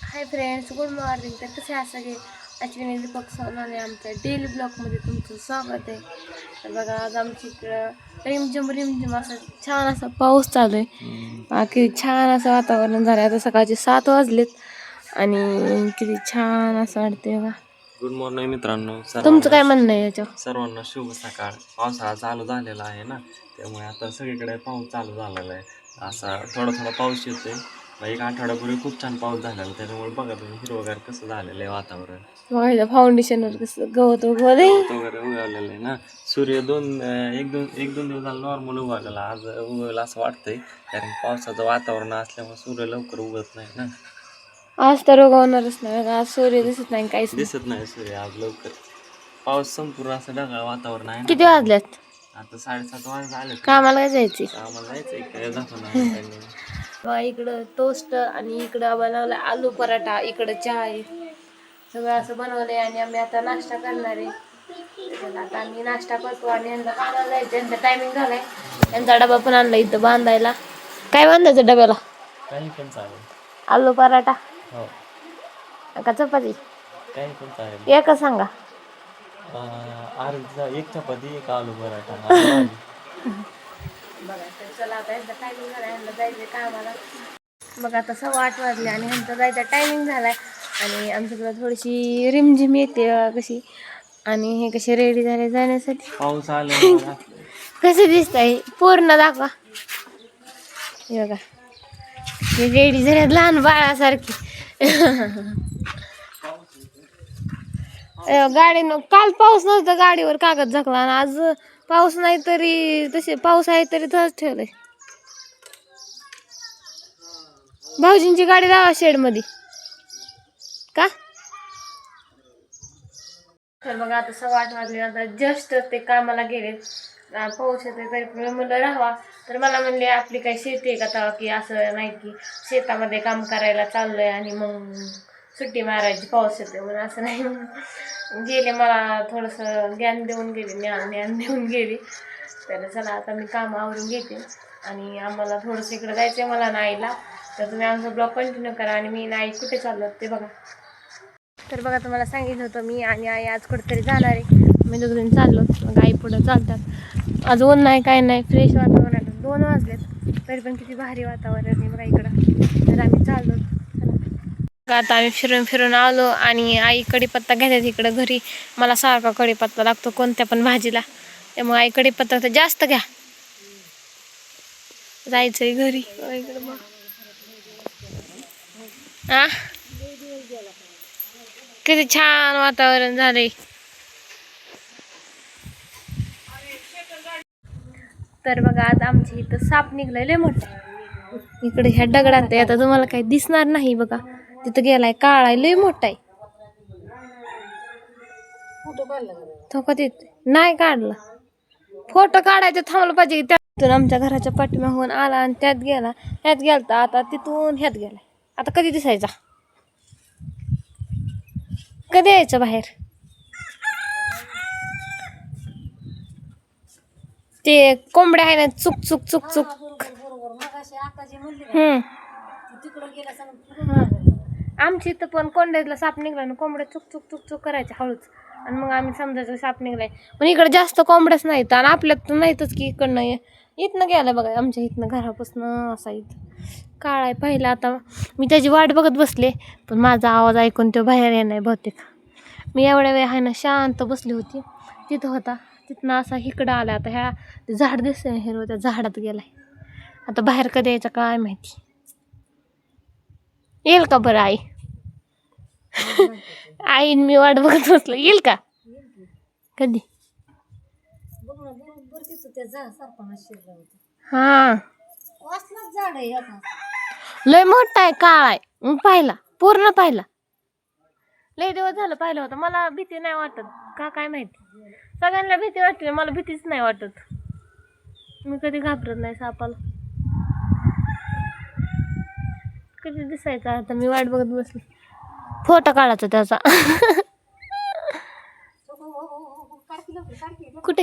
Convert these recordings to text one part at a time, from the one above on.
Hi friends, good morning. तर कसे आहात सगळे? अश्विनी दीपक सोनाने आमच्या डेली ब्लॉगमध्ये तुमचं स्वागत आहे. तर बघा, आज आमच्या इकडं रिमझिम असं छान असा पाऊस चालू आहे. किती छान असं वातावरण झालं. आता सकाळचे 7 वाजलेत आणि किती छान असं वाटते बघा. गुड मॉर्निंग मित्रांनो. तुमचं काय म्हणणं आहे याच्यावर? सर्वांना शुभ सकाळ. पावसाळा चालू झालेला आहे ना, त्यामुळे आता सगळीकडे पाऊस चालू झालेला आहे. असा थोडा पाऊस येतोय. एक आठवड्यापूर्वी खूप छान पाऊस झालेला, त्याच्यामुळे बघा तुम्ही हिरवगार कसं झालेलं आहे वातावरण. बघा फाउंडेशनवर कसं गवत वगैरे उगवलेलं आहे ना. सूर्य एक दोन दिवस झाला नॉर्मल उगवलेला, आज उगवला असं वाटतंय, कारण पावसाचं वातावरण असल्यामुळे सूर्य लवकर उगवत नाही ना. आज तर उगवणारच नाही. आज सूर्य दिसत नाही, काहीच दिसत नाही सूर्य आज लवकर. पाऊस संपूर्ण असं ढगाळ वातावरण आहे. किती वाजल्यात? आता 7:30 वाजता आले. कामाला काय जायचे? आम्हाला जायचंय काय दाखवणार. बघा, इकडं टोस्ट आणि इकडं बनवलं आलू पराठा, इकडं चहा आहे. सगळं असं बनवलंय आणि आम्ही आता नाश्ता करणार आहे. आता आम्ही नाश्ता करतो आणि यांना कामाला जायचं. यांचा टायमिंग झालाय. यांचा डबा पण आणला इथं बांधायला. काय बांधायचं डब्याला? काही पण चालेल. आलू पराठा हो, का चपाती? काही पण चालेल. एक सांगा. एक चपाती, एक आलू पराठा. बघा, तर चला आता यांचा टायमिंग झाला, यांना जायचं कामाला. बघा, आता 8:15 वाजले आणि ह्यांचा जायचा टायमिंग झालाय आणि आमच्याकडे थोडीशी रिमझिम येते कशी. आणि हे कसे रेडी झाले जाण्यासाठी. पाऊस आला. कसे दिसत आहे पूर्ण दाखवा. हे बघा, हे रेडी झाले लहान बाळासारखी. गाडीनं काल पाऊस नव्हता, गाडीवर कागद झाकला आणि आज पाऊस नाही तरी तसे पाऊस आहे तरी तसंच ठेवलंय. भाऊजींची गाडी लावा शेड मध्ये का? तर बघा, आता 8:15 वाजले. आता जस्ट ते कामाला गेले. पाऊस येते तरी पण म्हणलं राहावा. तर मला म्हणले आपली काही शेती आहे का तेव्हा, की असं नाही की शेतामध्ये काम करायला चाललंय आणि मग सुट्टी मारायची पाऊस येते म्हणून. असं नाही. गेले, मला थोडंसं ज्ञान देऊन गेले, ज्ञान देऊन गेले. तर चला आता मी काम आवरून घेते आणि आम्हाला थोडंसं इकडं जायचं आहे मला नाईला. तर तुम्ही आमचा ब्लॉग कंटिन्यू करा. आणि मी नाही कुठे चाललो ते बघा. तर बघा, तुम्हाला सांगितलं होतं मी आणि आई आज कुठेतरी जाणार आहे. मी दोघं चाललो. मग आई पुढं चालतात. आज ऊन नाही, काय नाही, फ्रेश वातावरण आहे. 2 वाजलेत तरी पण किती भारी वातावरण आहे बघा इकडं. तर आम्ही चाललो. आता आम्ही फिरून आलो आणि आई कढीपत्ता घ्यायचा इकडं घरी. मला सारखा कढीपत्ता लागतो कोणत्या पण भाजीला, त्यामुळे आई कढीपत्ता तर जास्त घ्या. जायचंय घरी इकडं. मग किती छान वातावरण झालंय. तर बघा, आज आमच्या इथं साप निघलाय लय मोठा. इकडे ह्या दगडात आहे. आता तुम्हाला काही दिसणार नाही बघा. तिथं गेलाय, काळा लय मोठा आहे. तो कधी नाही काढला. फोटो काढायचं थांबलं पाहिजे. त्यातून आमच्या घराच्या पाठीमागून आला आणि त्यात गेलता. आता तिथून ह्यात गेलाय. आता कधी दिसायचा? कधी यायचं बाहेर? ते कोंबड्या आहे ना, चुक चुक चुक चुक. आमच्या इथं पण कोंबड्याला साप निघला ना, कोंबड्या चुक चुक चुक चुक करायच्या हळूच. आणि मग आम्ही समजायचं साप निघलाय. पण इकडे जास्त कोंबड्याच नाहीत आणि आपल्यात तर नाहीतच की. इकडनं इथनं गेलं बघा, आमच्या इथनं घरापासून असा इथं काळा आहे पहिला. आता मी त्याची वाट बघत बसले, पण माझा आवाज ऐकून तो बाहेर येणार बहुतेक. मी एवढ्या वेळ आहे ना शांत बसली होती. तिथं होता, तिथनं असा इकडं आला. आता ह्या झाड दिसतंय ना हिरवं, त्या झाडात गेलाय. आता बाहेर कधी यायचं काय माहिती. येईल का बरं आई? आईन मी वाट बघत बसलो. येईल का? कधी? हा, लय मोठा आहे, काळा आहे. पाहिला, पूर्ण पाहिला. लय दिवस झालं पाहिलं होतं. मला भीती नाही वाटत का काय माहिती. सगळ्यांना भीती वाटते, मला भीतीच नाही वाटत. मी कधी घाबरत नाही सापाला. कधी दिसायचं? आता मी वाट बघत बसली. फोटो काढायचा त्याचा. कुठे?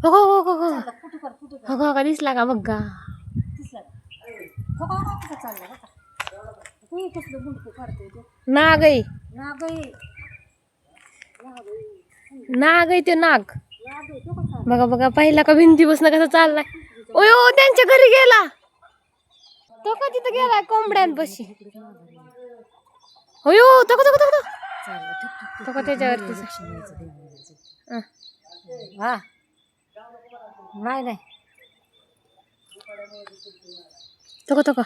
हो हो हो हो हो हो, का दिसला का बघा. नाग आहे, नाग आहे ते नाग. बघा बघा पाहिला का भिंती बसणं कसं चाललाय. ओय ओ त्यांच्या घरी गेला तो, का तिथं गेलाय कोंबड्यांपाशी. होय ओ तो का त्याच्यावरती. नाही नाही तो का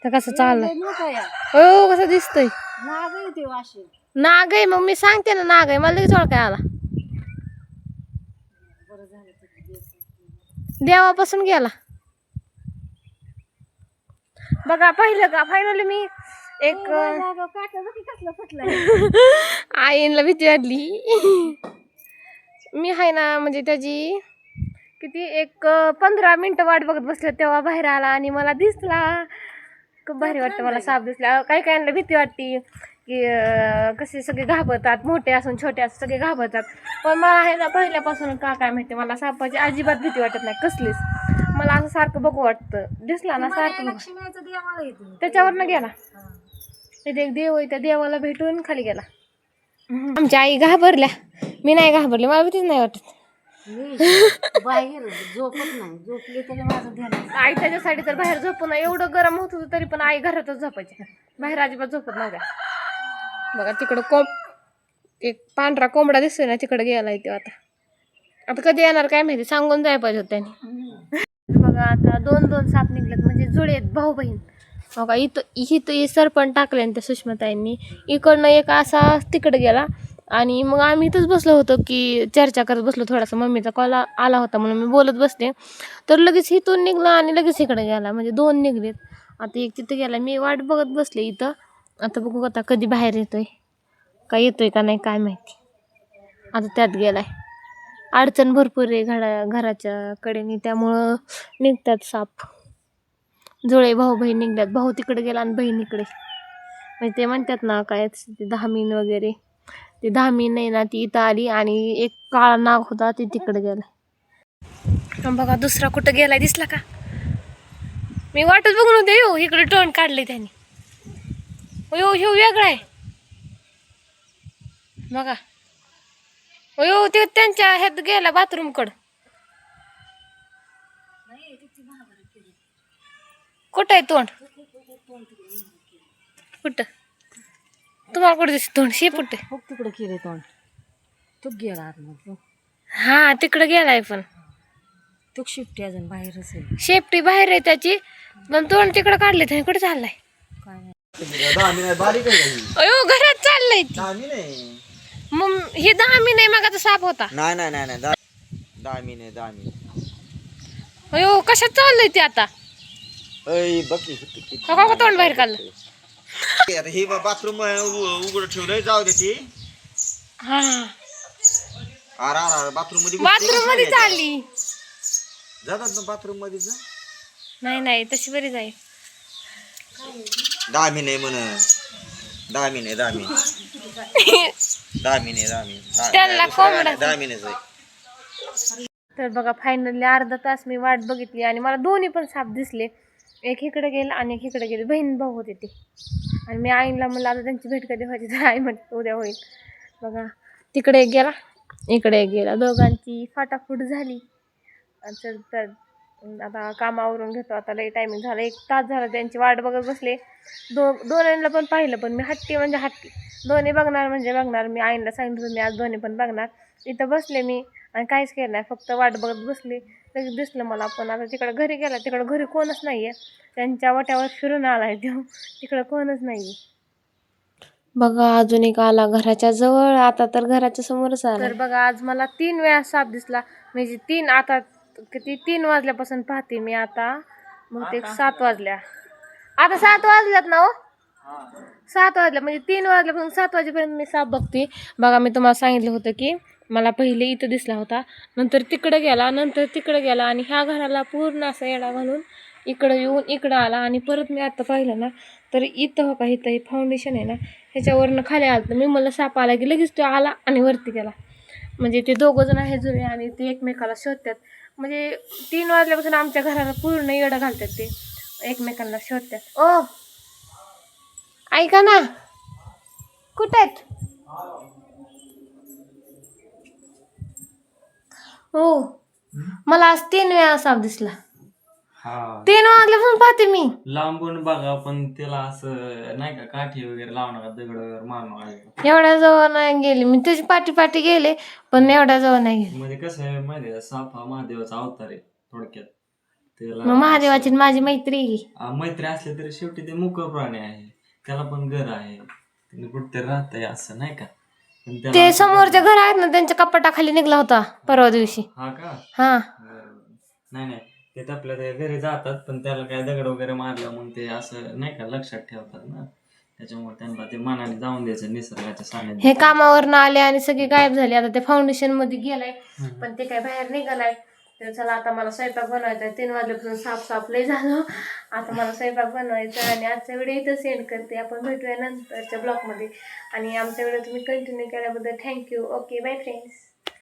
कसं चाललंय. हो कसं दिसतंय. नाग आहे, मग मी सांगते ना नाग आहे. मला लगेच ओळखाय आला. देवापासून गेला. बघा पाहिलं का फायनली मी एक आईला भीती वाटली. मी आहे ना म्हणजे त्याची किती एक 15 मिनिटं वाट बघत बसले, तेव्हा बाहेर आला आणि मला दिसला. खूप भारी वाटतं मला साप दिसला. काही काहींना भीती वाटते की कसे सगळे घाबरतात, मोठे असून छोटे असून सगळे घाबरतात. पण मला आहे ना पहिल्यापासून का काय माहिती मला सापाची अजिबात भीती वाटत नाही कसलीच. मला असं सारखं बघू वाटतं. दिसला ना सारखं त्याच्यावरनं गेला. तिथे एक देव आहे, त्या देवाला भेटून खाली गेला. आमच्या आई घाबरल्या, मी नाही घाबरले. मला भीतीच नाही वाटत. बाहेर झोपत नाही, झोपली तरी माझं ध्यान. आई त्याच्यासाठी तर बाहेर झोपू नये. एवढं गरम होत होतं तरी पण आई घरातच झोपायची, बाहेर अजिबात झोपत नव्हत्या. बघा तिकडं एक पांढरा कोंबडा दिसतोय ना, तिकडे गेलाय तो. आता कधी येणार काय माहिती, सांगून जाय पाहिजे होत त्याने. बघा आता 2 साप निघलेत, म्हणजे जुळे आहेत, भाऊ बहीण. बघा इथं सरपण टाकले त्या सुषमाताईंनी. इकडनं एक असा तिकडे गेला आणि मग आम्ही इथंच बसलो होतो की चर्चा करत बसलो. थोडासा मम्मीचा कॉल आला होता म्हणून मी बोलत बसते, तर लगेच इथून निघला आणि लगेच इकडे गेला. म्हणजे 2 निघलेत. आता एक तिथं गेला. मी वाट बघत बसले इथं. आता बघू आता कधी बाहेर येतोय का नाही काय माहिती. आता त्यात गेलाय. अडचण भरपूर आहे घराच्या कडेने, त्यामुळं निघतात साप. जुळे भाऊ बहीण निघतात. भाऊ तिकडे गेला आणि बहीण इकडे. म्हणजे ते म्हणतात ना काय ते धामीन वगैरे, ते धामीन नाही ना ती इथं आली आणि एक काळा नाग होता ते तिकडे गेलाय. बघा दुसरा कुठं गेलाय दिसला का. मी वाटच बघून होते. हो इकडे टोन काढले त्यांनी. हो ह्यो वेगळा आहे बघा. हो ते त्यांच्या ह्यात गेला बाथरूम कड. कुठं आहे तोंड. कुठं तुम्हाला कुठं दिसत तोंड. शेपूट तिकडे केले तोंड. तो गेला आतमध्ये. हा तिकडे गेलाय. पण तो शिफ्टी अजून बाहेर असेल. शेपटी बाहेर आहे त्याची, पण तोंड तिकडे काढले. त्याने कुठे चाललाय. अयो घरात चाललंय ती. मग हे 10 नाही मग साप होता. नाही 10 अयो कशात चाललंय ते आता. बघ तोंड बाहेर काढलं. हे बाथरूम उघड ठेवलंय, जाऊ दे ती. हा बाथरूम मध्ये चालली. जातात ना बाथरूम मध्ये. नाही तशी बरी जाईल. 10 म्हण. 10 त्यांना कोंबडा. 10 तर बघा फायनली अर्धा तास मी वाट बघितली आणि मला दोन्ही पण साप दिसले. एक इकडे गेला आणि एक इकडे गेले. बहीण भाऊ होते ते. आणि मी आईला म्हणलं आता त्यांची भेट कधी व्हायची, तर आई म्हणते उद्या होईल. बघा तिकडे एक गेला, इकडे एक गेला. दोघांची फाटाफूट झाली. तर आता कामावरून घेतो. आता लई टायमिंग झालं. 1 तास झाला त्यांची वाट बघत बसले. दोन्हीला पण पाहिलं, पण मी हट्टी म्हणजे हट्टी. दोन्ही बघणार म्हणजे बघणार. मी आईला सांगितलं मी आज दोन्ही पण बघणार. इथं बसले मी आणि काहीच केलं नाही, फक्त वाट बघत बसले. लगेच दिसलं मला. पण आता तिकडे घरी गेला, तिकडं घरी कोणच नाही आहे. त्यांच्या वाट्यावर फिरून आला आहे तो. तिकडं कोणच नाही आहे. बघा अजून एक आला घराच्या जवळ. आता तर घराच्या समोरच आला. तर बघा आज मला 3 वेळा साप दिसला. म्हणजे 3 आता किती 3 वाजल्यापासून पाहते मी. आता बहुतेक 7 वाजल्या. आता 7 वाजल्यात ना. हो 7 वाजल्या म्हणजे 3 वाजल्यापासून 7 वाजेपर्यंत मी साप बघते. बघा मी तुम्हाला सांगितलं होतं की मला पहिले इथं दिसला होता, नंतर तिकडे गेला, नंतर तिकडे गेला आणि ह्या घराला पूर्ण असा येडा घालून इकडं येऊन इकडं आला. आणि परत मी आता पाहिलं ना तर इथं हो का इथं हे फाउंडेशन आहे ना ह्याच्यावरनं खाली आलं. तर मी मला साप आला की लगेच तो आला आणि वरती गेला. म्हणजे ते 2 जण आहे जुळे आणि ते एकमेकाला शोधतात. म्हणजे 3 वाजल्यापासून आमच्या घराला पूर्ण येडं घालतात ते. एकमेकांना शोधतात. ओ ऐका ना, कुठे आहेत? हो, मला आज 3 वेळा साप दिसला. हा 3 वाजल्यापासून पाहते मी. लांबून बघा, पण त्याला असं नाही का काठी वगैरे लावू नका, दगड वगैरे मारू नका. एवढ्या जवळ नाही गेले मी, त्याची पाठी गेले पण एवढ्या जवळ नाही गेले. म्हणजे कसं आहे माहिती आहे, साप हा महादेवाचा अवतार आहे थोडक्यात. त्याला मग महादेवाची आणि माझी मैत्री आहे की. मैत्री असले तरी शेवटी ते मुक प्राणी आहे, त्याला पण घर आहे, त्याने कुठतरी राहतंय असं नाही का. पण त्याला ते असं समोरच्या घर आहेत ना, त्यांच्या कपाटाखाली निघला होता परवा दिवशी. हा का हा नाही नाही, ते तर आपल्या ते घरी जातात, पण त्याला काय दगड वगैरे मारलं मग ते असं नाही का लक्षात ठेवतात ना, त्याच्यामुळे त्यांना ते मनाने जाऊन द्यायचं निसर्गाच्या सानिध्यात. हे कामावरनं आले आणि सगळे गायब झाले. आता ते फाउंडेशन मध्ये गेलाय पण ते काय बाहेर निघालाय. तर चला आता मला स्वयंपाक बनवायचा आहे. 3 वाजल्यापासून साफ लय झालं. आता मला स्वयंपाक बनवायचा आणि आजचा व्हिडिओ इथं सेंड करते. आपण भेटूया नंतरच्या ब्लॉगमध्ये. आणि आमचा व्हिडिओ तुम्ही कंटिन्यू केल्याबद्दल थँक्यू. Okay bye friends.